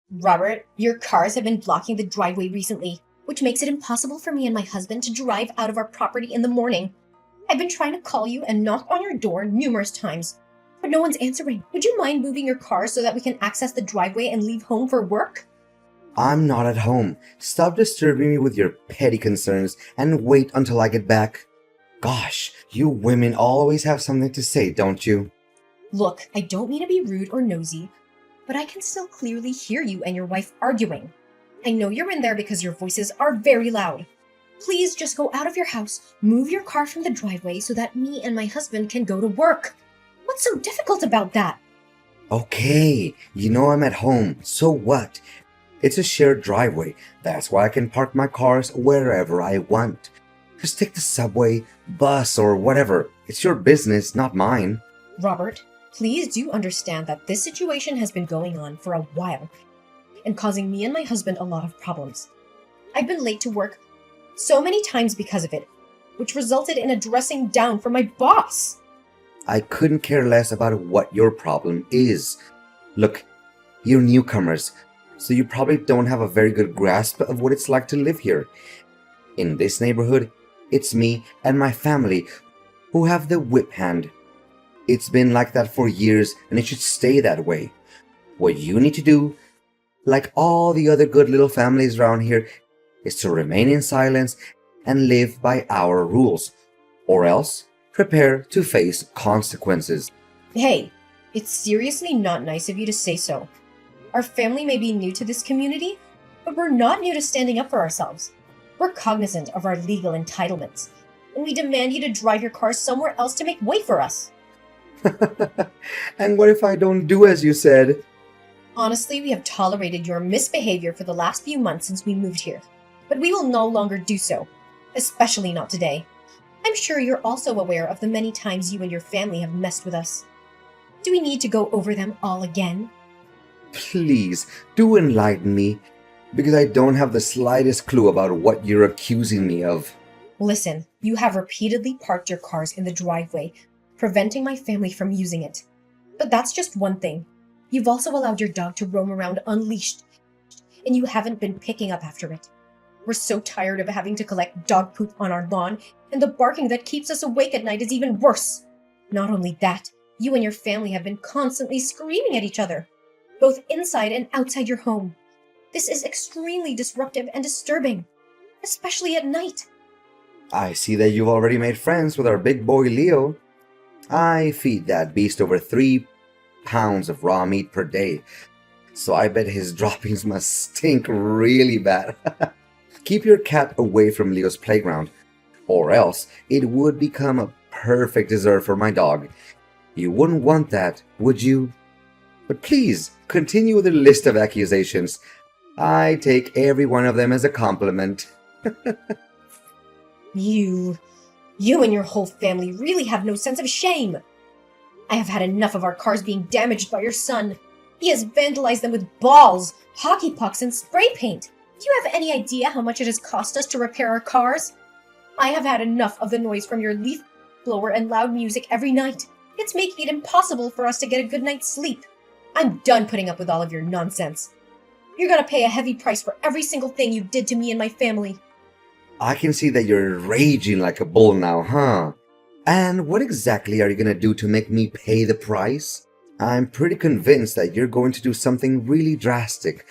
Robert, your cars have been blocking the driveway recently, which makes it impossible for me and my husband to drive out of our property in the morning. I've been trying to call you and knock on your door numerous times, but no one's answering. Would you mind moving your car so that we can access the driveway and leave home for work? I'm not at home. Stop disturbing me with your petty concerns and wait until I get back. Gosh, you women always have something to say, don't you? Look, I don't mean to be rude or nosy, but I can still clearly hear you and your wife arguing. I know you're in there because your voices are very loud. Please just go out of your house, move your car from the driveway so that me and my husband can go to work. What's so difficult about that? Okay, you know I'm at home, so what? It's a shared driveway. That's why I can park my cars wherever I want. Just take the subway, bus, or whatever. It's your business, not mine. Robert, please do understand that this situation has been going on for a while and causing me and my husband a lot of problems. I've been late to work so many times because of it, which resulted in a dressing down from my boss. I couldn't care less about what your problem is. Look, you're newcomers, so you probably don't have a very good grasp of what it's like to live here. In this neighborhood, it's me and my family who have the whip hand. It's been like that for years, and it should stay that way. What you need to do, like all the other good little families around here, is to remain in silence and live by our rules, or else prepare to face consequences. Hey, it's seriously not nice of you to say so. Our family may be new to this community, but we're not new to standing up for ourselves. We're cognizant of our legal entitlements, and we demand you to drive your car somewhere else to make way for us. And what if I don't do as you said? Honestly, we have tolerated your misbehavior for the last few months since we moved here, but we will no longer do so, especially not today. I'm sure you're also aware of the many times you and your family have messed with us. Do we need to go over them all again? Please, do enlighten me, because I don't have the slightest clue about what you're accusing me of. Listen, you have repeatedly parked your cars in the driveway, preventing my family from using it. But that's just one thing. You've also allowed your dog to roam around unleashed, and you haven't been picking up after it. We're so tired of having to collect dog poop on our lawn, and the barking that keeps us awake at night is even worse. Not only that, you and your family have been constantly screaming at each other, both inside and outside your home. This is extremely disruptive and disturbing, especially at night. I see that you've already made friends with our big boy Leo. I feed that beast over 3 pounds of raw meat per day, so I bet his droppings must stink really bad. Keep your cat away from Leo's playground, or else it would become a perfect dessert for my dog. You wouldn't want that, would you? But please, continue with the list of accusations. I take every one of them as a compliment. You and your whole family really have no sense of shame. I have had enough of our cars being damaged by your son. He has vandalized them with balls, hockey pucks, and spray paint. Do you have any idea how much it has cost us to repair our cars? I have had enough of the noise from your leaf blower and loud music every night. It's making it impossible for us to get a good night's sleep. I'm done putting up with all of your nonsense. You're gonna pay a heavy price for every single thing you did to me and my family. I can see that you're raging like a bull now, huh? And what exactly are you gonna do to make me pay the price? I'm pretty convinced that you're going to do something really drastic,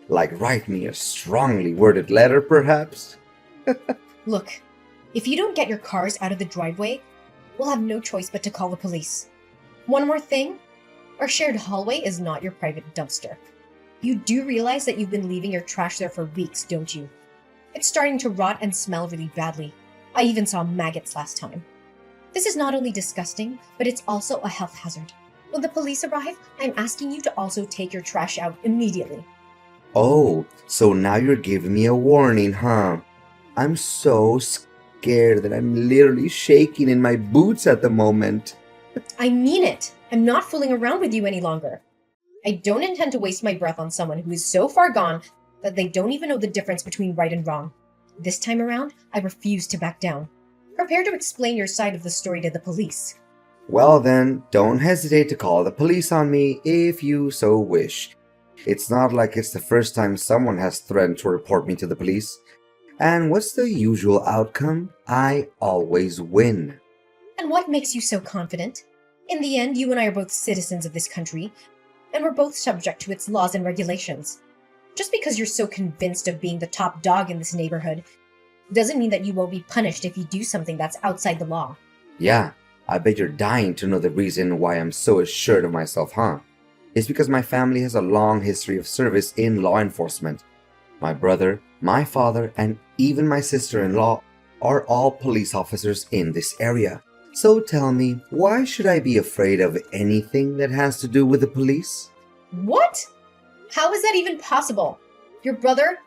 like write me a strongly worded letter, perhaps? Look, if you don't get your cars out of the driveway, we'll have no choice but to call the police. One more thing, our shared hallway is not your private dumpster. You do realize that you've been leaving your trash there for weeks, don't you? It's starting to rot and smell really badly. I even saw maggots last time. This is not only disgusting, but it's also a health hazard. When the police arrive, I'm asking you to also take your trash out immediately. Oh, so now you're giving me a warning, huh? I'm so scared that I'm literally shaking in my boots at the moment. I mean it! I'm not fooling around with you any longer. I don't intend to waste my breath on someone who is so far gone that they don't even know the difference between right and wrong. This time around, I refuse to back down. Prepare to explain your side of the story to the police. Well then, don't hesitate to call the police on me if you so wish. It's not like it's the first time someone has threatened to report me to the police. And what's the usual outcome? I always win. And what makes you so confident? In the end, you and I are both citizens of this country, and we're both subject to its laws and regulations. Just because you're so convinced of being the top dog in this neighborhood doesn't mean that you won't be punished if you do something that's outside the law. Yeah, I bet you're dying to know the reason why I'm so assured of myself, huh? It's because my family has a long history of service in law enforcement. My brother, my father, and even my sister-in-law are all police officers in this area. So tell me, why should I be afraid of anything that has to do with the police? What? How is that even possible? Your brother,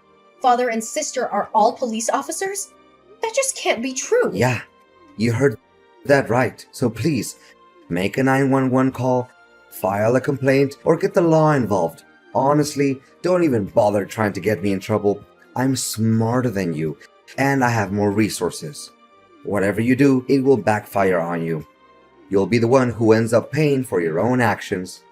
father, and sister are all police officers? That just can't be true. Yeah, you heard that right. So please, make a 911 call, file a complaint, or get the law involved. Honestly, don't even bother trying to get me in trouble. I'm smarter than you, and I have more resources. Whatever you do, it will backfire on you. You'll be the one who ends up paying for your own actions.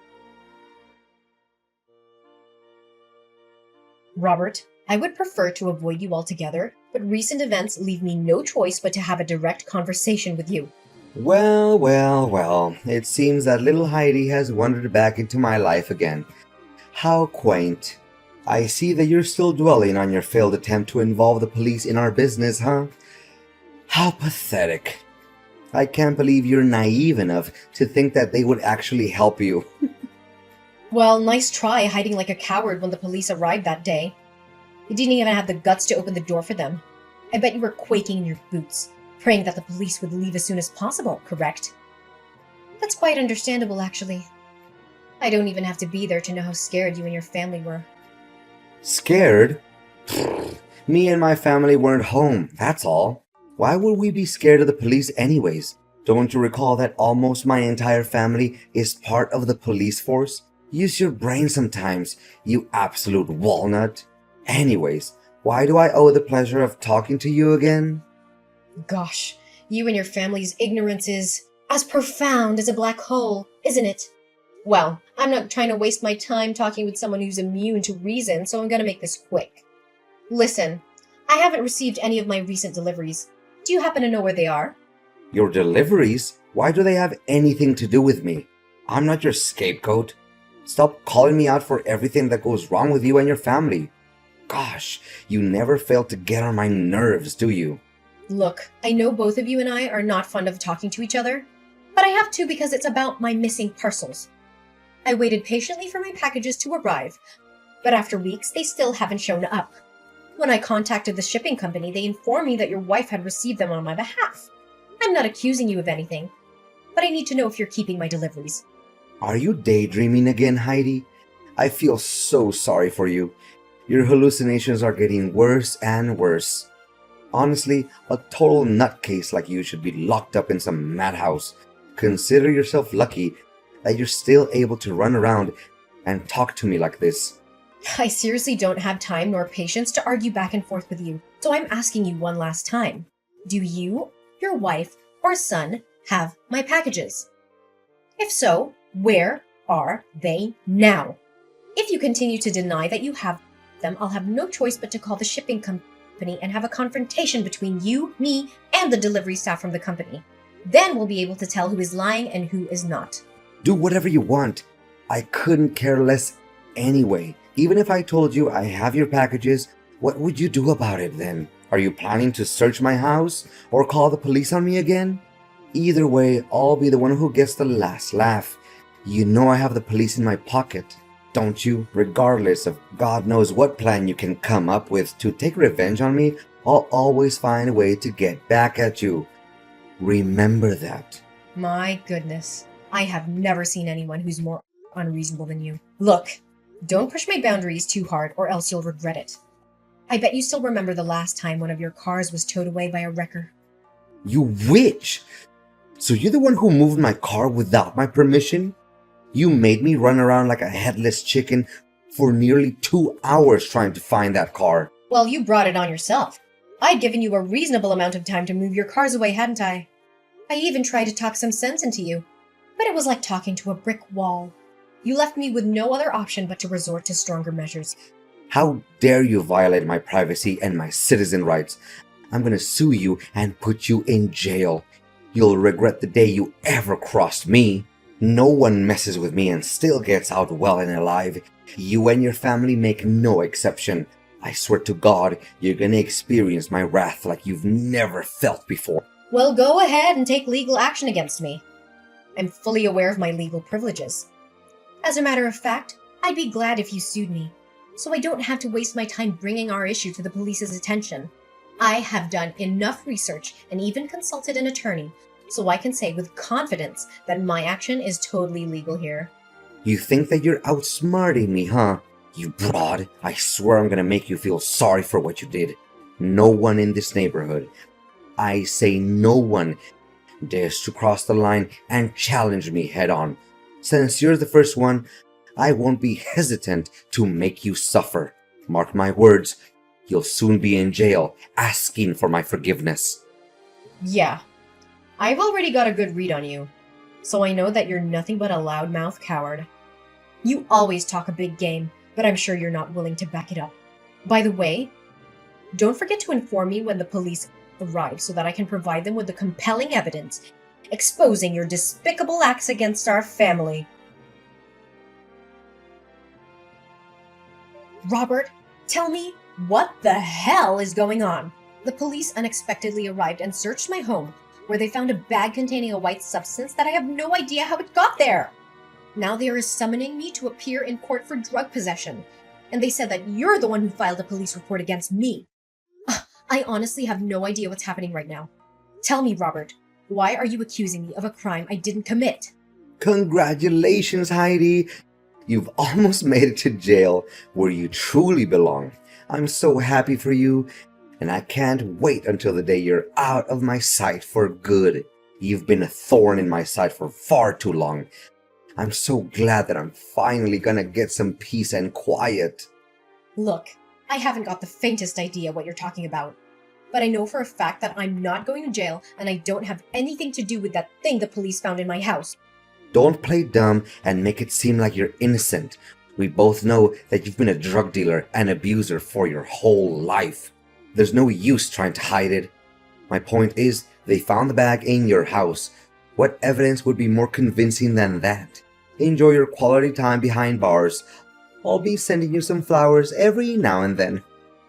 Robert, I would prefer to avoid you altogether, but recent events leave me no choice but to have a direct conversation with you. Well, it seems that little Heidi has wandered back into my life again. How quaint. I see that you're still dwelling on your failed attempt to involve the police in our business, huh? How pathetic. I can't believe you're naive enough to think that they would actually help you. Well, nice try hiding like a coward when the police arrived that day. You didn't even have the guts to open the door for them. I bet you were quaking in your boots, praying that the police would leave as soon as possible, correct? That's quite understandable, actually. I don't even have to be there to know how scared you and your family were. Scared? Me and my family weren't home, that's all. Why would we be scared of the police anyways? Don't you recall that almost my entire family is part of the police force? Use your brain sometimes, you absolute walnut. Anyways, why do I owe the pleasure of talking to you again? Gosh, you and your family's ignorance is as profound as a black hole, isn't it? Well, I'm not trying to waste my time talking with someone who's immune to reason, so I'm gonna make this quick. Listen, I haven't received any of my recent deliveries. Do you happen to know where they are? Your deliveries? Why do they have anything to do with me? I'm not your scapegoat. Stop calling me out for everything that goes wrong with you and your family. Gosh, you never fail to get on my nerves, do you? Look, I know both of you and I are not fond of talking to each other, but I have to because it's about my missing parcels. I waited patiently for my packages to arrive, but after weeks, they still haven't shown up. When I contacted the shipping company, they informed me that your wife had received them on my behalf. I'm not accusing you of anything, but I need to know if you're keeping my deliveries. Are you daydreaming again, Heidi? I feel so sorry for you. Your hallucinations are getting worse and worse. Honestly, a total nutcase like you should be locked up in some madhouse. Consider yourself lucky that you're still able to run around and talk to me like this. I seriously don't have time nor patience to argue back and forth with you, so I'm asking you one last time. Do you, your wife, or son have my packages? If so, where are they now? If you continue to deny that you have them, I'll have no choice but to call the shipping company and have a confrontation between you, me, and the delivery staff from the company. Then we'll be able to tell who is lying and who is not. Do whatever you want. I couldn't care less anyway. Even if I told you I have your packages, what would you do about it then? Are you planning to search my house or call the police on me again? Either way, I'll be the one who gets the last laugh. You know I have the police in my pocket, don't you? Regardless of God knows what plan you can come up with to take revenge on me, I'll always find a way to get back at you. Remember that. My goodness, I have never seen anyone who's more unreasonable than you. Look, don't push my boundaries too hard or else you'll regret it. I bet you still remember the last time one of your cars was towed away by a wrecker. You witch! So you're the one who moved my car without my permission? You made me run around like a headless chicken for nearly 2 hours trying to find that car. Well, you brought it on yourself. I'd given you a reasonable amount of time to move your cars away, hadn't I? I even tried to talk some sense into you, but it was like talking to a brick wall. You left me with no other option but to resort to stronger measures. How dare you violate my privacy and my citizen rights? I'm gonna sue you and put you in jail. You'll regret the day you ever crossed me. No one messes with me and still gets out well and alive. You and your family make no exception. I swear to God, you're gonna experience my wrath like you've never felt before. Well, go ahead and take legal action against me. I'm fully aware of my legal privileges. As a matter of fact, I'd be glad if you sued me, so I don't have to waste my time bringing our issue to the police's attention. I have done enough research and even consulted an attorney, so I can say with confidence that my action is totally legal here. You think that you're outsmarting me, huh? You broad, I swear I'm gonna make you feel sorry for what you did. No one in this neighborhood, I say no one, dares to cross the line and challenge me head on. Since you're the first one, I won't be hesitant to make you suffer. Mark my words, you'll soon be in jail asking for my forgiveness. Yeah, I've already got a good read on you, so I know that you're nothing but a loudmouth coward. You always talk a big game, but I'm sure you're not willing to back it up. By the way, don't forget to inform me when the police arrive so that I can provide them with the compelling evidence exposing your despicable acts against our family. Robert, tell me, what the hell is going on? The police unexpectedly arrived and searched my home, where they found a bag containing a white substance that I have no idea how it got there. Now they are summoning me to appear in court for drug possession, and they said that you're the one who filed a police report against me. I honestly have no idea what's happening right now. Tell me, Robert, why are you accusing me of a crime I didn't commit? Congratulations, Heidi. You've almost made it to jail where you truly belong. I'm so happy for you, and I can't wait until the day you're out of my sight for good. You've been a thorn in my side for far too long. I'm so glad that I'm finally gonna get some peace and quiet. Look, I haven't got the faintest idea what you're talking about, but I know for a fact that I'm not going to jail and I don't have anything to do with that thing the police found in my house. Don't play dumb and make it seem like you're innocent. We both know that you've been a drug dealer and abuser for your whole life. There's no use trying to hide it. My point is, they found the bag in your house. What evidence would be more convincing than that? Enjoy your quality time behind bars. I'll be sending you some flowers every now and then.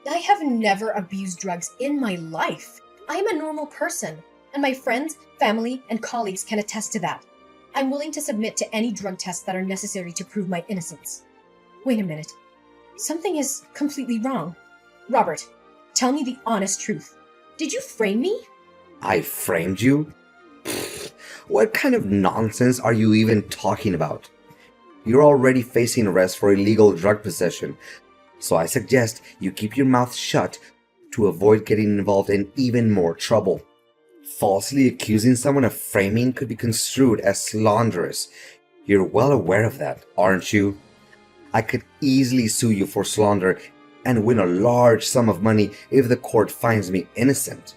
I have never abused drugs in my life. I am a normal person, and my friends, family, and colleagues can attest to that. I'm willing to submit to any drug tests that are necessary to prove my innocence. Wait a minute. Something is completely wrong. Robert, tell me the honest truth. Did you frame me? I framed you? What kind of nonsense are you even talking about? You're already facing arrest for illegal drug possession, so I suggest you keep your mouth shut to avoid getting involved in even more trouble. Falsely accusing someone of framing could be construed as slanderous. You're well aware of that, aren't you? I could easily sue you for slander and win a large sum of money if the court finds me innocent.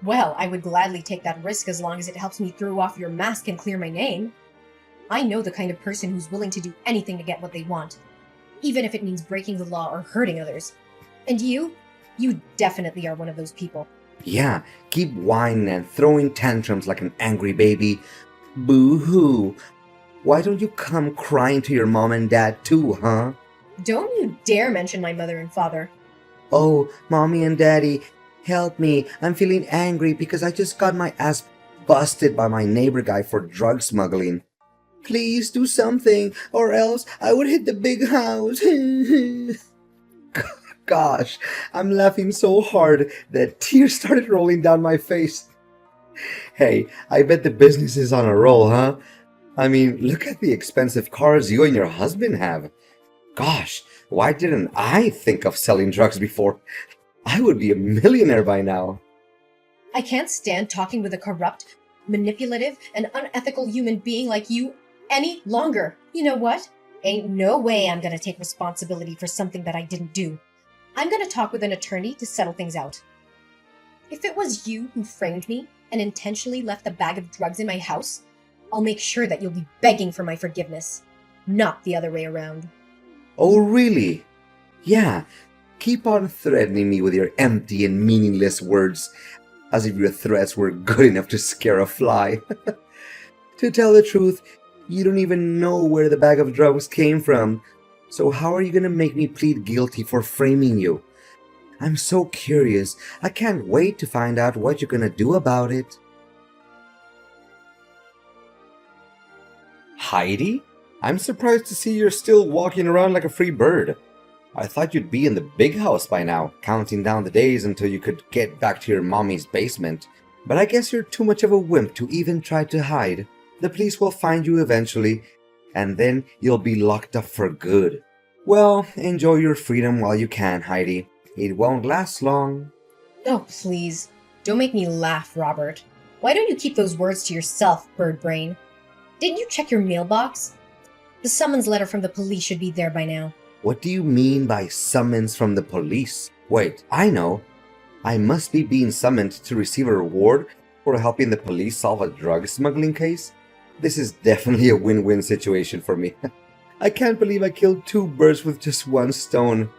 Well, I would gladly take that risk as long as it helps me throw off your mask and clear my name. I know the kind of person who's willing to do anything to get what they want, even if it means breaking the law or hurting others. And you definitely are one of those people. Yeah, keep whining and throwing tantrums like an angry baby. Boo-hoo. Why don't you come crying to your mom and dad too, huh? Don't you dare mention my mother and father. Oh, mommy and daddy, help me. I'm feeling angry because I just got my ass busted by my neighbor guy for drug smuggling. Please do something, or else I would hit the big house. Gosh, I'm laughing so hard that tears started rolling down my face. Hey, I bet the business is on a roll, huh? I mean, look at the expensive cars you and your husband have. Gosh, why didn't I think of selling drugs before? I would be a millionaire by now. I can't stand talking with a corrupt, manipulative, and unethical human being like you any longer. You know what? Ain't no way I'm gonna take responsibility for something that I didn't do. I'm gonna talk with an attorney to settle things out. If it was you who framed me and intentionally left a bag of drugs in my house, I'll make sure that you'll be begging for my forgiveness. not the other way around. Oh, really? Yeah, keep on threatening me with your empty and meaningless words, as if your threats were good enough to scare a fly. To tell the truth, you don't even know where the bag of drugs came from, so how are you gonna make me plead guilty for framing you? I'm so curious. I can't wait to find out what you're gonna do about it. Heidi? I'm surprised to see you're still walking around like a free bird. I thought you'd be in the big house by now, counting down the days until you could get back to your mommy's basement. But I guess you're too much of a wimp to even try to hide. The police will find you eventually, and then you'll be locked up for good. Well, enjoy your freedom while you can, Heidi. It won't last long. Oh, please. Don't make me laugh, Robert. Why don't you keep those words to yourself, bird brain? Didn't you check your mailbox? The summons letter from the police should be there by now. What do you mean by summons from the police? Wait, I know. I must be being summoned to receive a reward for helping the police solve a drug smuggling case? This is definitely a win-win situation for me. I can't believe I killed 2 birds with just 1 stone.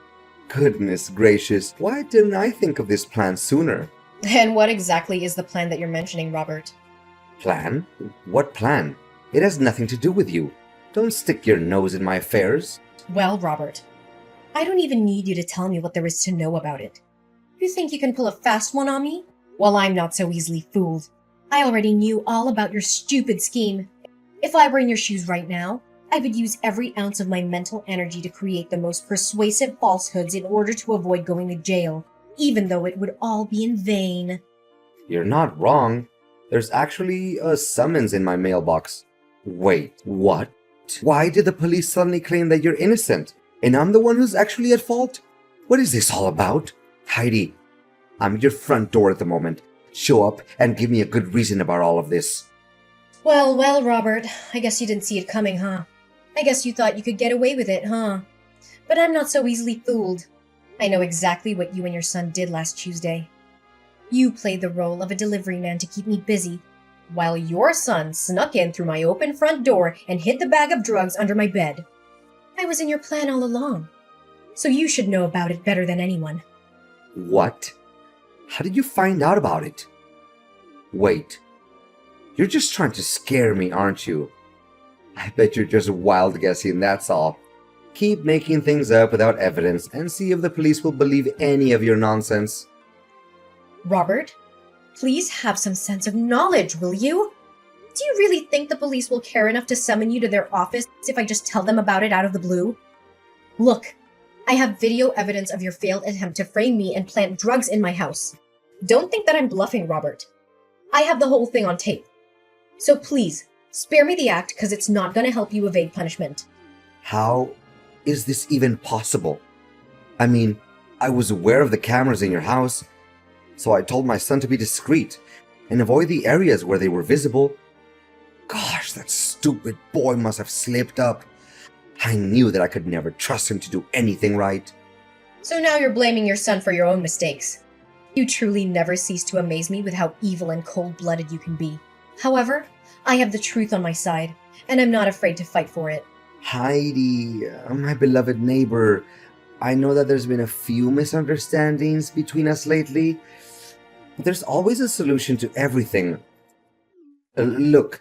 Goodness gracious, why didn't I think of this plan sooner? And what exactly is the plan that you're mentioning, Robert? Plan? What plan? It has nothing to do with you. Don't stick your nose in my affairs. Well, Robert, I don't even need you to tell me what there is to know about it. You think you can pull a fast one on me? Well, I'm not so easily fooled. I already knew all about your stupid scheme. If I were in your shoes right now, I would use every ounce of my mental energy to create the most persuasive falsehoods in order to avoid going to jail, even though it would all be in vain. You're not wrong. There's actually a summons in my mailbox. Wait, what? Why did the police suddenly claim that you're innocent, and I'm the one who's actually at fault? What is this all about? Heidi, I'm at your front door at the moment. Show up and give me a good reason about all of this. Well, Robert, I guess you didn't see it coming, huh? I guess you thought you could get away with it, huh? But I'm not so easily fooled. I know exactly what you and your son did last Tuesday. You played the role of a delivery man to keep me busy, while your son snuck in through my open front door and hid the bag of drugs under my bed. I was in your plan all along, so you should know about it better than anyone. What? How did you find out about it? Wait, you're just trying to scare me, aren't you? I bet you're just wild guessing, that's all. Keep making things up without evidence and see if the police will believe any of your nonsense. Robert, please have some sense of knowledge, will you? Do you really think the police will care enough to summon you to their office if I just tell them about it out of the blue? Look, I have video evidence of your failed attempt to frame me and plant drugs in my house. Don't think that I'm bluffing, Robert. I have the whole thing on tape. So please, spare me the act because it's not going to help you evade punishment. How is this even possible? I mean, I was aware of the cameras in your house, so I told my son to be discreet and avoid the areas where they were visible. Gosh, that stupid boy must have slipped up. I knew that I could never trust him to do anything right. So now you're blaming your son for your own mistakes. You truly never cease to amaze me with how evil and cold-blooded you can be. However, I have the truth on my side, and I'm not afraid to fight for it. Heidi, my beloved neighbor, I know that there's been a few misunderstandings between us lately, but there's always a solution to everything. Look,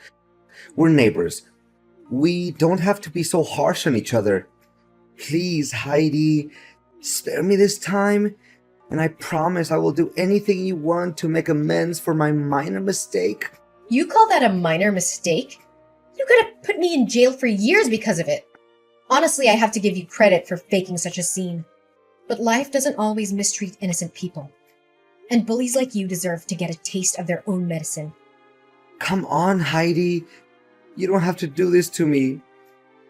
we're neighbors. We don't have to be so harsh on each other. Please, Heidi, spare me this time, and I promise I will do anything you want to make amends for my minor mistake. You call that a minor mistake? You could have put me in jail for years because of it. Honestly, I have to give you credit for faking such a scene. But life doesn't always mistreat innocent people. And bullies like you deserve to get a taste of their own medicine. Come on, Heidi. You don't have to do this to me.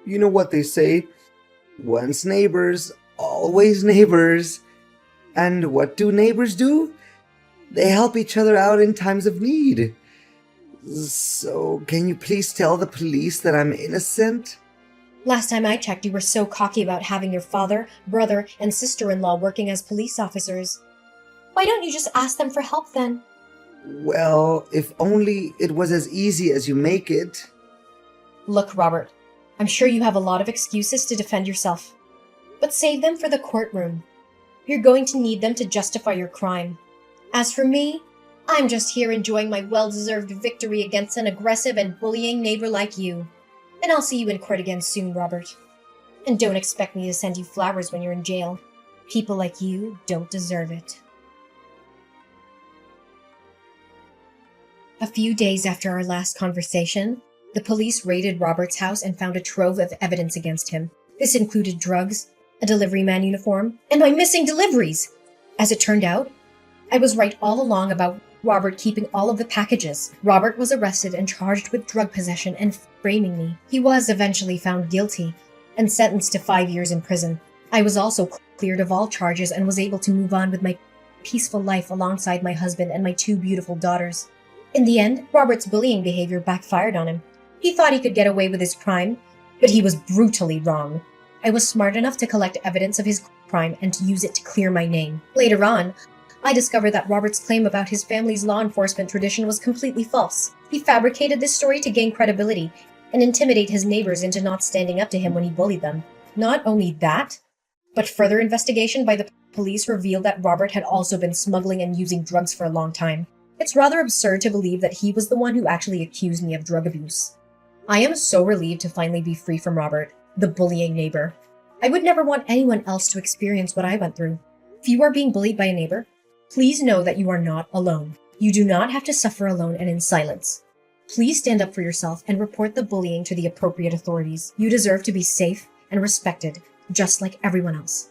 You know what they say. Once neighbors, always neighbors. And what do neighbors do? They help each other out in times of need. So, can you please tell the police that I'm innocent? Last time I checked, you were so cocky about having your father, brother, and sister-in-law working as police officers. Why don't you just ask them for help then? Well, if only it was as easy as you make it. Look, Robert, I'm sure you have a lot of excuses to defend yourself, but save them for the courtroom. You're going to need them to justify your crime. As for me, I'm just here enjoying my well-deserved victory against an aggressive and bullying neighbor like you. And I'll see you in court again soon, Robert. And don't expect me to send you flowers when you're in jail. People like you don't deserve it. A few days after our last conversation, the police raided Robert's house and found a trove of evidence against him. This included drugs, a delivery man uniform, and my missing deliveries! As it turned out, I was right all along about Robert keeping all of the packages. Robert was arrested and charged with drug possession and framing me. He was eventually found guilty and sentenced to 5 years in prison. I was also cleared of all charges and was able to move on with my peaceful life alongside my husband and my 2 beautiful daughters. In the end, Robert's bullying behavior backfired on him. He thought he could get away with his crime, but he was brutally wrong. I was smart enough to collect evidence of his crime and to use it to clear my name. Later on, I discovered that Robert's claim about his family's law enforcement tradition was completely false. He fabricated this story to gain credibility and intimidate his neighbors into not standing up to him when he bullied them. Not only that, but further investigation by the police revealed that Robert had also been smuggling and using drugs for a long time. It's rather absurd to believe that he was the one who actually accused me of drug abuse. I am so relieved to finally be free from Robert, the bullying neighbor. I would never want anyone else to experience what I went through. If you are being bullied by a neighbor, please know that you are not alone. You do not have to suffer alone and in silence. Please stand up for yourself and report the bullying to the appropriate authorities. You deserve to be safe and respected, just like everyone else.